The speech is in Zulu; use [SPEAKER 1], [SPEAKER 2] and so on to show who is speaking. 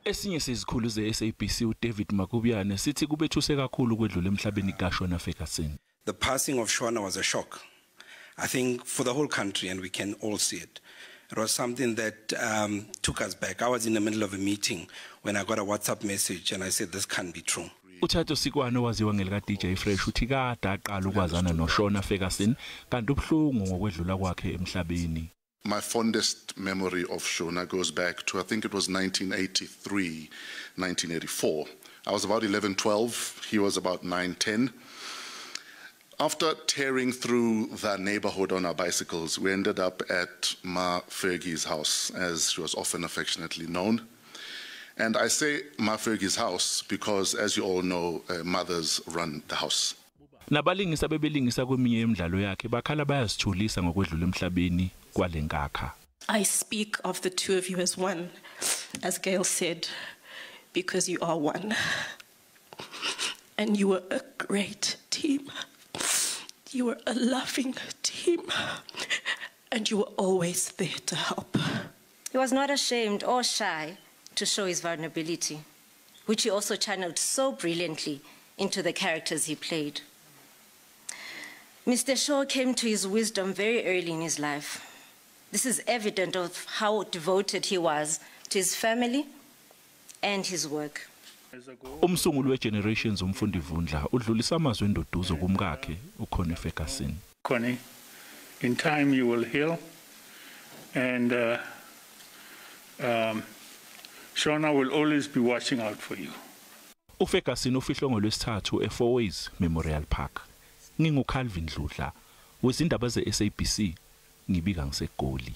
[SPEAKER 1] Esinye sezikhulu ze-SABC uDavid Makubuyane sithi kubethuse kakhulu kwedlula emhlabeni kaShona Ferguson.
[SPEAKER 2] The passing of Shona was a shock, I think, for the whole country, and we can all see it. It was something that took us back. I was in the middle of a meeting when I got a WhatsApp message and I said, this can't be true.
[SPEAKER 1] Uthatho Sikwane waziwa ngelika DJ Fresh uthi kade aqala ukwazana noShona Ferguson kanti ubhlungu ngokwedlula kwakhe emhlabeni.
[SPEAKER 3] My fondest memory of Shona goes back to, I think it was 1983, 1984. I was about 11, 12. He was about 9, 10. After tearing through the neighborhood on our bicycles, we ended up at Ma Fergie's house, as she was often affectionately known. And I say Ma Fergie's house because, as you all know, mothers run the house.
[SPEAKER 1] Nabalingisa bebelingisa kweminye emidlalo yakhe bakhala bayazithulisa ngokwedlula emhlabeni kwalenkakha.
[SPEAKER 4] I speak of the two of you as one, as Gail said, because you are one. And you were a great team. You were a loving team. And you were always there to help.
[SPEAKER 5] He was not ashamed or shy to show his vulnerability, which he also channeled so brilliantly into the characters he played. Mr. Shaw came to his wisdom very early in his life. This is evident of how devoted he was to his family and his work.
[SPEAKER 1] Umsunguli weGenerations umfundi Vundla udlulisa amazwi endoduzo kumkakhe uShona Ferguson.
[SPEAKER 6] Connie, in time you will heal, and Shona will always be watching out for you.
[SPEAKER 1] uFerguson ufihlwe ngolwesithathu eFourways Memorial Park. NginguCalvin Dludla, wezindaba ze-SABC, ngibika ngiseGoli.